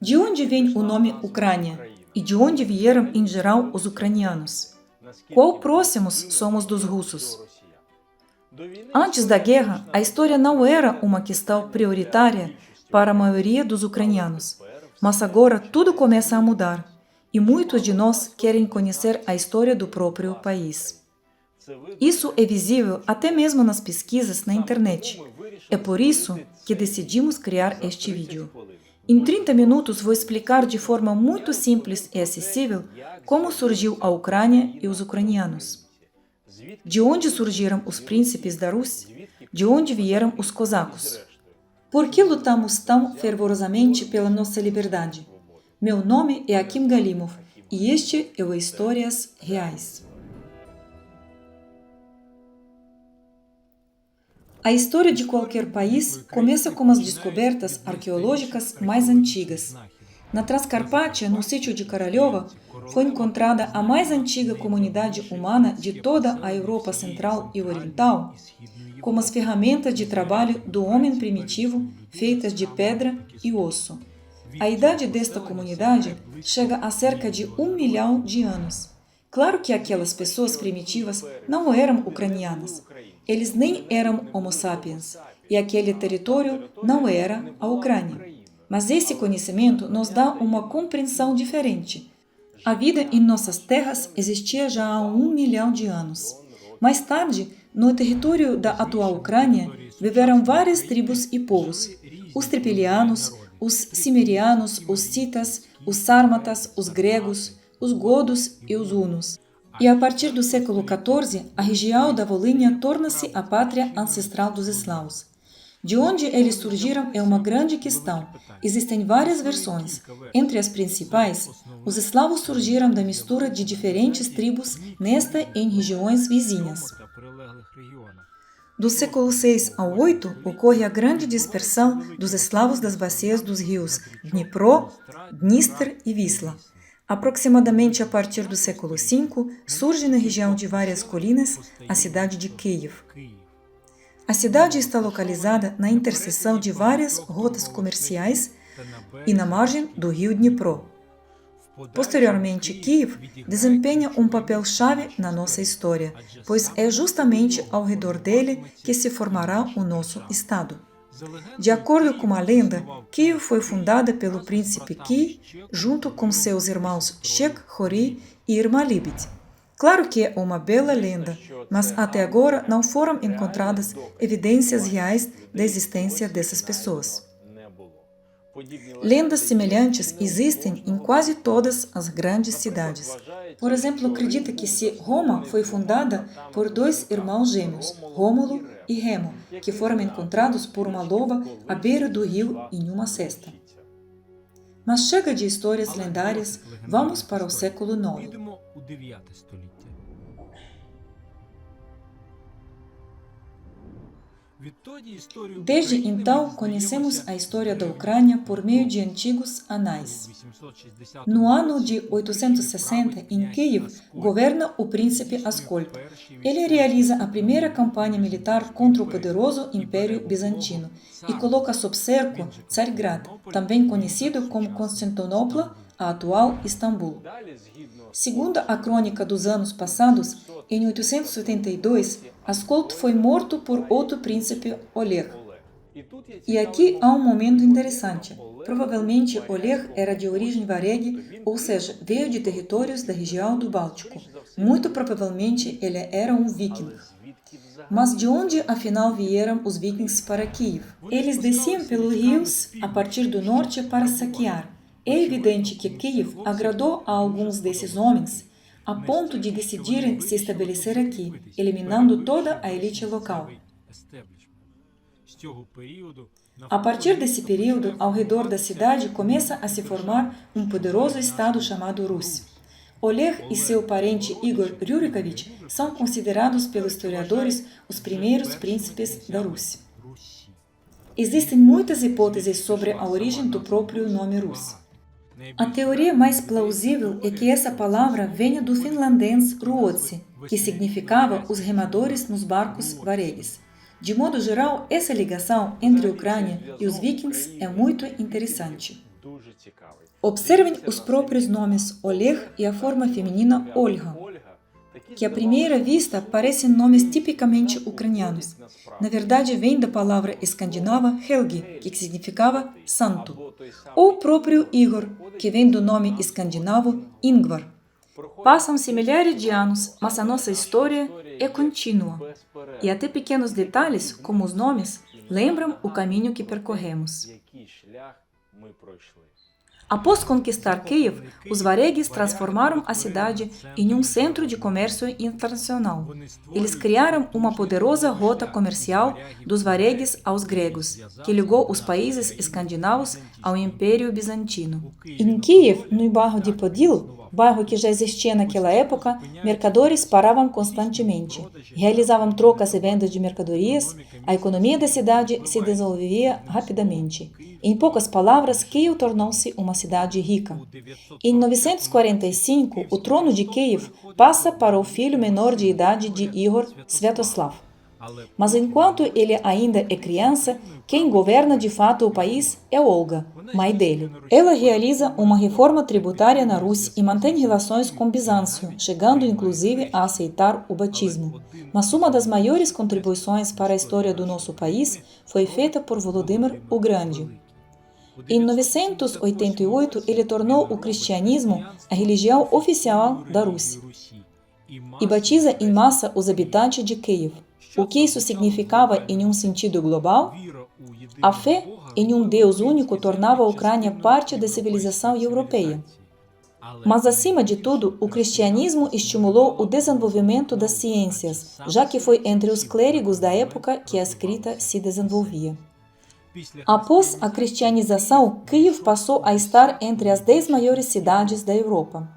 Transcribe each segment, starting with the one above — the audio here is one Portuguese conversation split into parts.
De onde vem o nome Ucrânia? E de onde vieram, em geral, os ucranianos? Quão próximos somos dos russos? Antes da guerra, a história não era uma questão prioritária para a maioria dos ucranianos. Mas agora tudo começa a mudar, e muitos de nós querem conhecer a história do próprio país. Isso é visível até mesmo nas pesquisas na internet. É por isso que decidimos criar este vídeo. Em 30 minutos vou explicar de forma muito simples e acessível como surgiu a Ucrânia e os ucranianos. De onde surgiram os príncipes da Rússia? De onde vieram os cosacos? Por que lutamos tão fervorosamente pela nossa liberdade? Meu nome é Akim Galimov e este é o Histórias Reais. A história de qualquer país começa com as descobertas arqueológicas mais antigas. Na Transcarpátia, no sítio de Koroleva, foi encontrada a mais antiga comunidade humana de toda a Europa Central e Oriental, com as ferramentas de trabalho do homem primitivo feitas de pedra e osso. A idade desta comunidade chega a cerca de 1 milhão de anos. Claro que aquelas pessoas primitivas não eram ucranianas. Eles nem eram Homo sapiens, e aquele território não era a Ucrânia. Mas esse conhecimento nos dá uma compreensão diferente. A vida em nossas terras existia já há 1 milhão de anos. Mais tarde, no território da atual Ucrânia, viveram várias tribos e povos. Os tripilianos, os cimerianos, os citas, os sármatas, os gregos, os godos e os hunos. E a partir do século XIV, a região da Volínia torna-se a pátria ancestral dos eslavos. De onde eles surgiram é uma grande questão. Existem várias versões. Entre as principais, os eslavos surgiram da mistura de diferentes tribos nesta e em regiões vizinhas. Do século VI ao VIII, ocorre a grande dispersão dos eslavos das bacias dos rios Dnipro, Dnister e Wisla. Aproximadamente a partir do século V, surge na região de várias colinas a cidade de Kiev. A cidade está localizada na interseção de várias rotas comerciais e na margem do rio Dnipro. Posteriormente, Kiev desempenha um papel-chave na nossa história, pois é justamente ao redor dele que se formará o nosso Estado. De acordo com a lenda, Kiev foi fundada pelo príncipe Ki, junto com seus irmãos Shek, Hori e irmã Libid. Claro que é uma bela lenda, mas até agora não foram encontradas evidências reais da existência dessas pessoas. Lendas semelhantes existem em quase todas as grandes cidades. Por exemplo, acredita que Roma foi fundada por dois irmãos gêmeos, Rômulo e Remo, que foram encontrados por uma loba à beira do rio em uma cesta. Mas chega de histórias lendárias, vamos para o século IX. Desde então, conhecemos a história da Ucrânia por meio de antigos anais. No ano de 860, em Kiev, governa o príncipe Ascólp. Ele realiza a primeira campanha militar contra o poderoso Império Bizantino e coloca sob cerco Tsargrad, também conhecido como Constantinopla, a atual Istambul. Segundo a crônica dos anos passados, em 882, Ascólp foi morto por outro príncipe, Oleg. E aqui há um momento interessante. Provavelmente Oleg era de origem varegue, ou seja, veio de territórios da região do Báltico. Muito provavelmente ele era um viking. Mas de onde afinal vieram os vikings para Kiev? Eles desciam pelos rios a partir do norte para saquear. É evidente que Kiev agradou a alguns desses homens a ponto de decidirem se estabelecer aqui, eliminando toda a elite local. A partir desse período, ao redor da cidade começa a se formar um poderoso estado chamado Rússia. Oleg e seu parente Igor Rurikovich são considerados pelos historiadores os primeiros príncipes da Rússia. Existem muitas hipóteses sobre a origem do próprio nome Rússia. A teoria mais plausível é que essa palavra venha do finlandês ruotsi, que significava os remadores nos barcos varegues. De modo geral, essa ligação entre a Ucrânia e os vikings é muito interessante. Observem os próprios nomes Oleg e a forma feminina Olga, que à primeira vista parecem nomes tipicamente ucranianos. Na verdade, vem da palavra escandinava Helgi, que significava santo, ou o próprio Igor, que vem do nome escandinavo Ingvar. Passam-se milhares de anos, mas a nossa história é contínua. E até pequenos detalhes, como os nomes, lembram o caminho que percorremos. Após conquistar Kiev, os varegues transformaram a cidade em um centro de comércio internacional. Eles criaram uma poderosa rota comercial dos varegues aos gregos, que ligou os países escandinavos ao Império Bizantino. Em Kiev, no bairro de Podil, bairro que já existia naquela época, mercadores paravam constantemente, realizavam trocas e vendas de mercadorias, a economia da cidade se desenvolvia rapidamente. Em poucas palavras, Kiev tornou-se uma cidade rica. Em 945, o trono de Kiev passa para o filho menor de idade de Igor, Sviatoslav. Mas enquanto ele ainda é criança, quem governa de fato o país é Olga, mãe dele. Ela realiza uma reforma tributária na Rússia e mantém relações com Bizâncio, chegando inclusive a aceitar o batismo. Mas uma das maiores contribuições para a história do nosso país foi feita por Volodymyr o Grande. Em 988, ele tornou o cristianismo a religião oficial da Rússia e batiza em massa os habitantes de Kiev. O que isso significava em um sentido global? A fé em um Deus único tornava a Ucrânia parte da civilização europeia. Mas, acima de tudo, o cristianismo estimulou o desenvolvimento das ciências, já que foi entre os clérigos da época que a escrita se desenvolvia. Após a cristianização, Kiev passou a estar entre as 10 maiores cidades da Europa.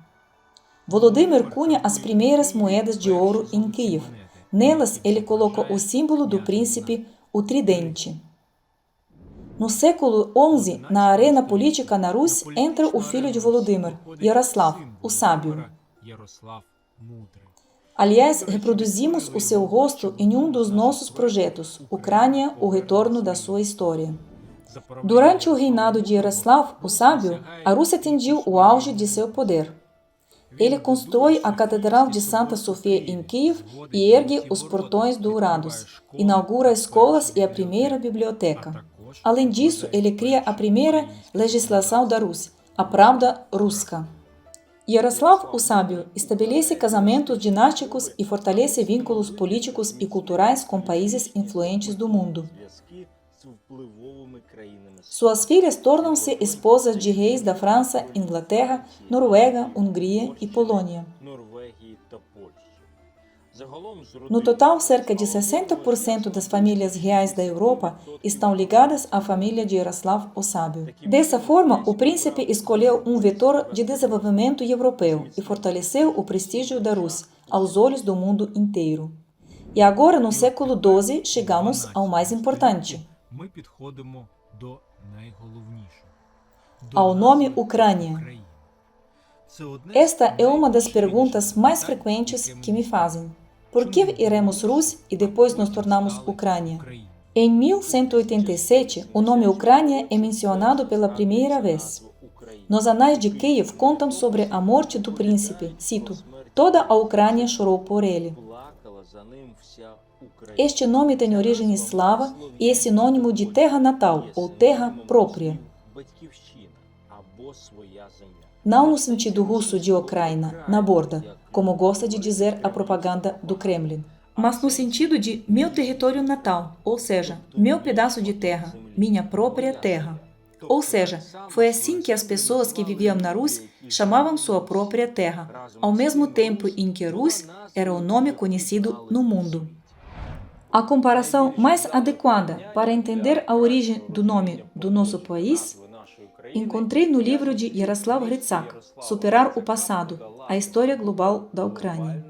Volodymyr cunha as primeiras moedas de ouro em Kiev. Nelas, ele colocou o símbolo do príncipe, o tridente. No século XI, na arena política na Rússia, entra o filho de Volodymyr, Yaroslav, o sábio. Aliás, reproduzimos o seu rosto em um dos nossos projetos, Ucrânia, o retorno da sua história. Durante o reinado de Yaroslav, o sábio, a Rússia atingiu o auge de seu poder. Ele constrói a Catedral de Santa Sofia em Kiev e ergue os portões dourados, inaugura escolas e a primeira biblioteca. Além disso, ele cria a primeira legislação da Rússia, a Pravda Russa. Yaroslav, o sábio, estabelece casamentos dinásticos e fortalece vínculos políticos e culturais com países influentes do mundo. Suas filhas tornam-se esposas de reis da França, Inglaterra, Noruega, Hungria e Polônia. No total, cerca de 60% das famílias reais da Europa estão ligadas à família de Yaroslav o Sábio. Dessa forma, o príncipe escolheu um vetor de desenvolvimento europeu e fortaleceu o prestígio da Rússia aos olhos do mundo inteiro. E agora, no século XII, chegamos ao mais importante, ao nome Ucrânia. Esta é uma das perguntas mais frequentes que me fazem. Por que iremos Rússia e depois nos tornamos Ucrânia? Em 1187, o nome Ucrânia é mencionado pela primeira vez. Nos anais de Kiev contam sobre a morte do príncipe, cito, toda a Ucrânia chorou por ele. Este nome tem origem eslava e é sinônimo de terra natal ou terra própria. Não no sentido russo de Ucrânia, na borda, como gosta de dizer a propaganda do Kremlin, mas no sentido de meu território natal, ou seja, meu pedaço de terra, minha própria terra. Ou seja, foi assim que as pessoas que viviam na Rússia chamavam sua própria terra, ao mesmo tempo em que Rússia era o nome conhecido no mundo. A comparação mais adequada para entender a origem do nome do nosso país encontrei no livro de Yaroslav Hrytsak, Superar o Passado, a História Global da Ucrânia.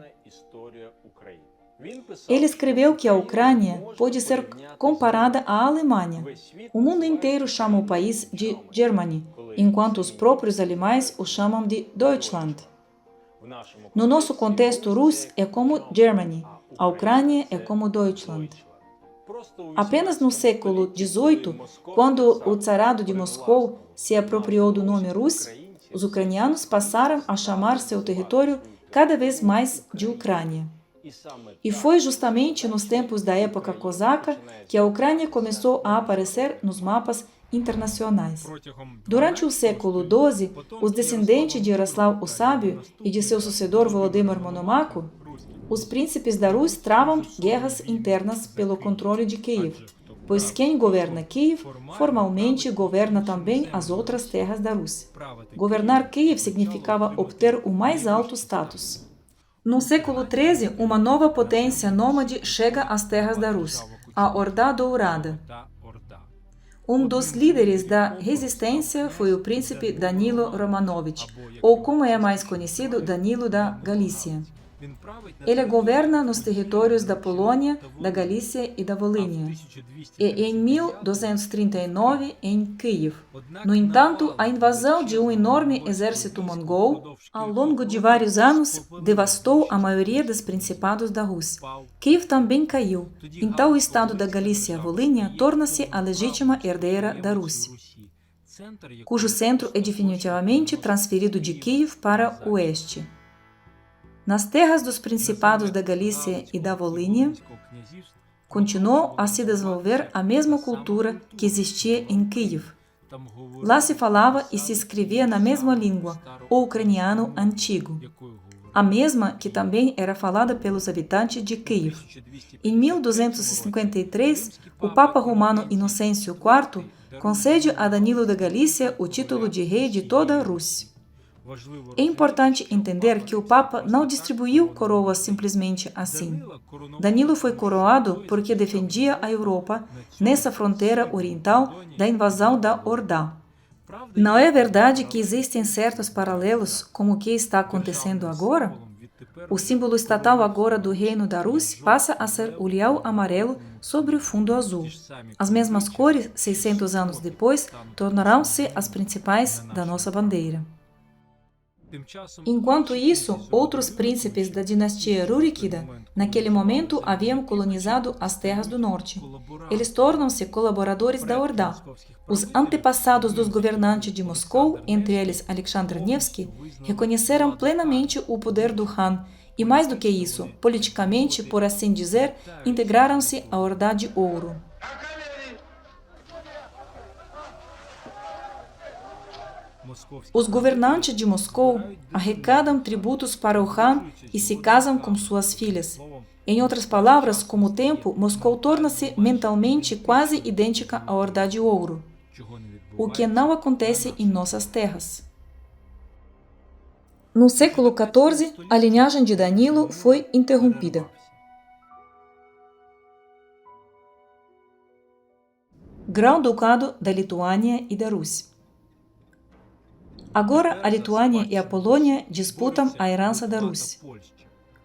Ele escreveu que a Ucrânia pode ser comparada à Alemanha. O mundo inteiro chama o país de Germany, enquanto os próprios alemães o chamam de Deutschland. No nosso contexto, Rússia é como Germany, a Ucrânia é como Deutschland. Apenas no século XVIII, quando o Tsarado de Moscou se apropriou do nome Rus, os ucranianos passaram a chamar seu território cada vez mais de Ucrânia. E foi justamente nos tempos da época cosaca que a Ucrânia começou a aparecer nos mapas internacionais. Durante o século XII, os descendentes de Yaroslav o Sábio e de seu sucessor Volodymyr Monomaco, os príncipes da Rus travam guerras internas pelo controle de Kiev, pois quem governa Kiev formalmente governa também as outras terras da Rússia. Governar Kiev significava obter o mais alto status. No século XIII, uma nova potência nômade chega às terras da Rússia, a Orda Dourada. Um dos líderes da resistência foi o príncipe Danilo Romanovich, ou como é mais conhecido, Danilo da Galícia. Ele governa nos territórios da Polônia, da Galícia e da Volínia, e em 1239 em Kiev. No entanto, a invasão de um enorme exército mongol, ao longo de vários anos, devastou a maioria dos principados da Rússia. Kiev também caiu. Então, o estado da Galícia-Volínia torna-se a legítima herdeira da Rússia, cujo centro é definitivamente transferido de Kiev para o oeste. Nas terras dos principados da Galícia e da Volínia, continuou a se desenvolver a mesma cultura que existia em Kiev. Lá se falava e se escrevia na mesma língua, o ucraniano antigo, a mesma que também era falada pelos habitantes de Kiev. Em 1253, o Papa Romano Inocêncio IV concede a Danilo da Galícia o título de rei de toda a Rússia. É importante entender que o Papa não distribuiu coroas simplesmente assim. Danilo foi coroado porque defendia a Europa nessa fronteira oriental da invasão da Orda. Não é verdade que existem certos paralelos com o que está acontecendo agora? O símbolo estatal agora do Reino da Rússia passa a ser o leão amarelo sobre o fundo azul. As mesmas cores, 600 anos depois, tornarão-se as principais da nossa bandeira. Enquanto isso, outros príncipes da dinastia Rurikida, naquele momento, haviam colonizado as terras do norte. Eles tornam-se colaboradores da Orda. Os antepassados dos governantes de Moscou, entre eles Alexandre Nevsky, reconheceram plenamente o poder do Khan e, mais do que isso, politicamente, por assim dizer, integraram-se à Orda de Ouro. Os governantes de Moscou arrecadam tributos para o Khan e se casam com suas filhas. Em outras palavras, com o tempo, Moscou torna-se mentalmente quase idêntica à Orda de Ouro, o que não acontece em nossas terras. No século XIV, a linhagem de Danilo foi interrompida. Grão-Ducado da Lituânia e da Rússia. Agora, a Lituânia e a Polônia disputam a herança da Rússia.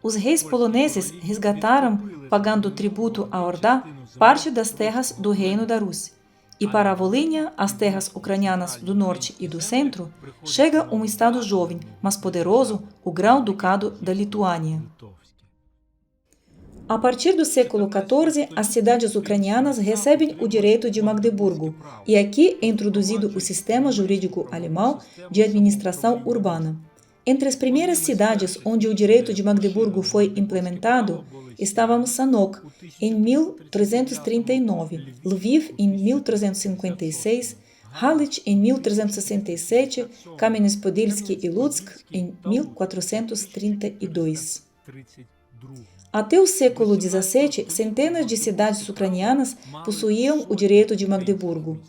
Os reis poloneses resgataram, pagando tributo à Orda, parte das terras do Reino da Rússia. E para a Volínia, as terras ucranianas do norte e do centro, chega um estado jovem, mas poderoso, o Grão-Ducado da Lituânia. A partir do século XIV, as cidades ucranianas recebem o direito de Magdeburgo, e aqui é introduzido o sistema jurídico alemão de administração urbana. Entre as primeiras cidades onde o direito de Magdeburgo foi implementado estavam Sanok, em 1339, Lviv, em 1356, Halitch, em 1367, Kamenets-Podilsky e Lutsk, em 1432. Até o século XVII, centenas de cidades ucranianas possuíam o direito de Magdeburgo.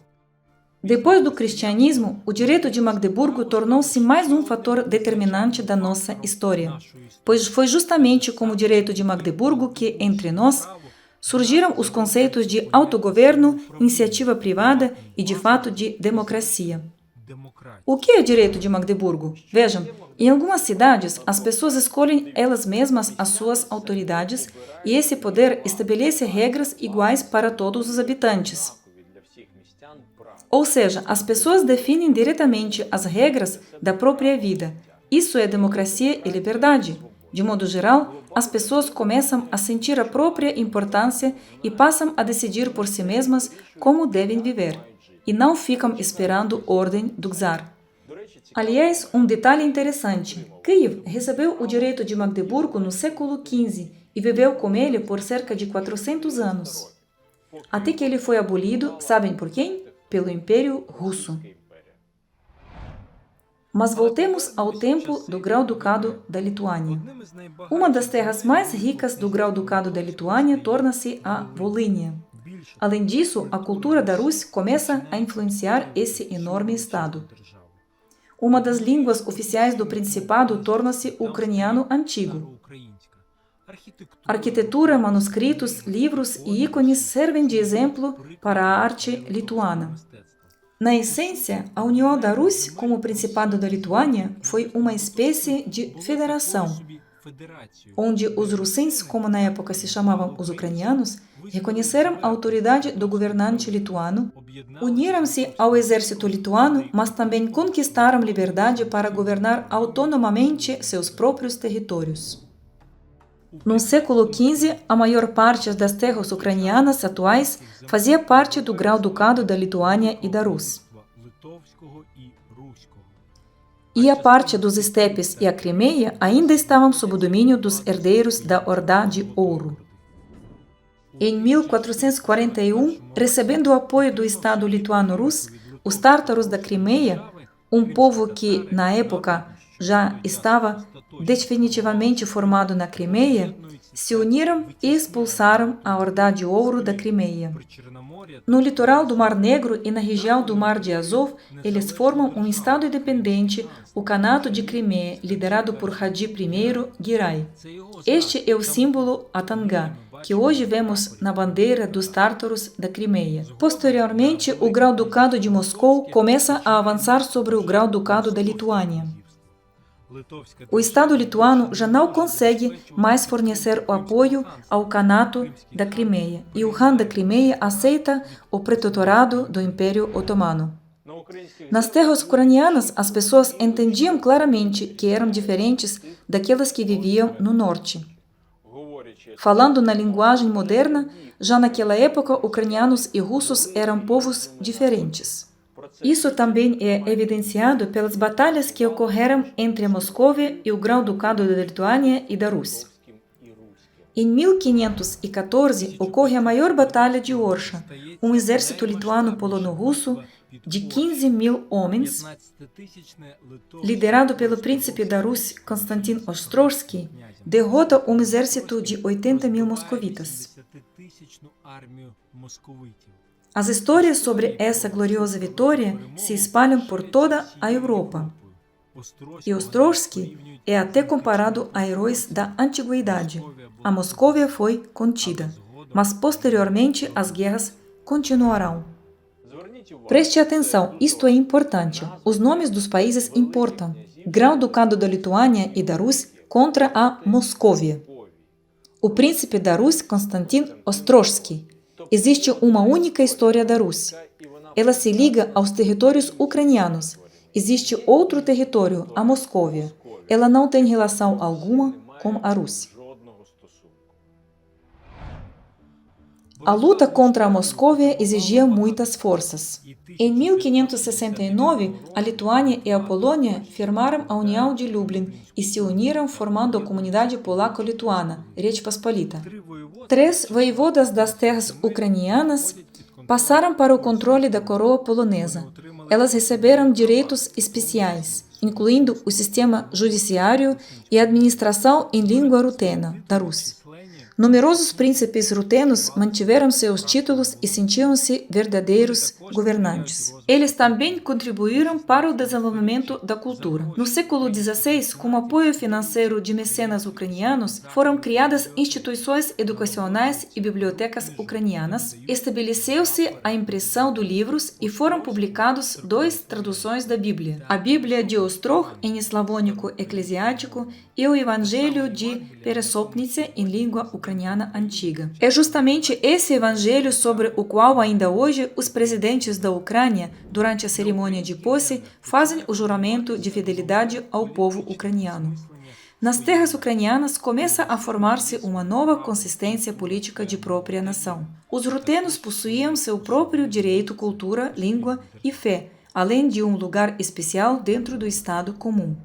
Depois do cristianismo, o direito de Magdeburgo tornou-se mais um fator determinante da nossa história, pois foi justamente com o direito de Magdeburgo que, entre nós, surgiram os conceitos de autogoverno, iniciativa privada e, de fato, de democracia. O que é direito de Magdeburgo? Vejam, em algumas cidades, as pessoas escolhem elas mesmas as suas autoridades e esse poder estabelece regras iguais para todos os habitantes. Ou seja, as pessoas definem diretamente as regras da própria vida. Isso é democracia e liberdade. De modo geral, as pessoas começam a sentir a própria importância e passam a decidir por si mesmas como devem viver, e não ficam esperando ordem do czar. Aliás, um detalhe interessante: Kiev recebeu o direito de Magdeburgo no século XV e viveu com ele por cerca de 400 anos. Até que ele foi abolido, sabem por quem? Pelo Império Russo. Mas voltemos ao tempo do Grão-Ducado da Lituânia. Uma das terras mais ricas do Grão-Ducado da Lituânia torna-se a Volínia. Além disso, a cultura da Rússia começa a influenciar esse enorme estado. Uma das línguas oficiais do Principado torna-se o ucraniano antigo. Arquitetura, manuscritos, livros e ícones servem de exemplo para a arte lituana. Na essência, a união da Rússia com o Principado da Lituânia foi uma espécie de federação, onde os russins, como na época se chamavam os ucranianos, reconheceram a autoridade do governante lituano, uniram-se ao exército lituano, mas também conquistaram liberdade para governar autonomamente seus próprios territórios. No século XV, a maior parte das terras ucranianas atuais fazia parte do Grão-Ducado da Lituânia e da Rússia. E a parte dos estepes e a Crimeia ainda estavam sob o domínio dos herdeiros da Horda de Ouro. Em 1441, recebendo o apoio do Estado lituano-russo, os tártaros da Crimeia, um povo que, na época, já estava definitivamente formado na Crimeia, se uniram e expulsaram a Horda de Ouro da Crimeia. No litoral do Mar Negro e na região do Mar de Azov, eles formam um estado independente, o Kanato de Crimeia, liderado por Hadi I Giray. Este é o símbolo Atangá, que hoje vemos na bandeira dos tártaros da Crimeia. Posteriormente, o Grão-Ducado de Moscou começa a avançar sobre o Grão-Ducado da Lituânia. O Estado lituano já não consegue mais fornecer o apoio ao Kanato da Crimeia, e o Han da Crimeia aceita o protetorado do Império Otomano. Nas terras ucranianas, as pessoas entendiam claramente que eram diferentes daquelas que viviam no norte. Falando na linguagem moderna, já naquela época, ucranianos e russos eram povos diferentes. Isso também é evidenciado pelas batalhas que ocorreram entre a Moscóvia e o Grão-Ducado da Lituânia e da Rússia. Em 1514, ocorre a maior batalha de Orsha, um exército lituano-polono-russo de 15.000 homens, liderado pelo príncipe da Rússia Konstantin Ostrogsky, derrota um exército de 80.000 moscovitas. As histórias sobre essa gloriosa vitória se espalham por toda a Europa. E Ostrogsky é até comparado a heróis da antiguidade. A Moscóvia foi contida, mas posteriormente as guerras continuarão. Preste atenção, isto é importante. Os nomes dos países importam. Grão-Ducado da Lituânia e da Rússia contra a Moscóvia. O príncipe da Rússia, Konstantin Ostrogsky. Existe uma única história da Rússia. Ela se liga aos territórios ucranianos. Existe outro território, a Moscóvia. Ela não tem relação alguma com a Rússia. A luta contra a Moscóvia exigia muitas forças. Em 1569, a Lituânia e a Polônia firmaram a União de Lublin e se uniram formando a comunidade polaco-lituana, Rечь Посполита. 3 voivodas das terras ucranianas passaram para o controle da coroa polonesa. Elas receberam direitos especiais, incluindo o sistema judiciário e a administração em língua rutena da Rússia. Numerosos príncipes rutenos mantiveram seus títulos e sentiam-se verdadeiros governantes. Eles também contribuíram para o desenvolvimento da cultura. No século XVI, com apoio financeiro de mecenas ucranianos, foram criadas instituições educacionais e bibliotecas ucranianas, estabeleceu-se a impressão de livros e foram publicados 2 traduções da Bíblia: a Bíblia de Ostrog, em eslavônico eclesiástico, e o Evangelho de Peresopnice, em língua ucraniana antiga. É justamente esse evangelho sobre o qual ainda hoje os presidentes da Ucrânia, durante a cerimônia de posse, fazem o juramento de fidelidade ao povo ucraniano. Nas terras ucranianas começa a formar-se uma nova consistência política de própria nação. Os rutenos possuíam seu próprio direito, cultura, língua e fé, além de um lugar especial dentro do Estado comum.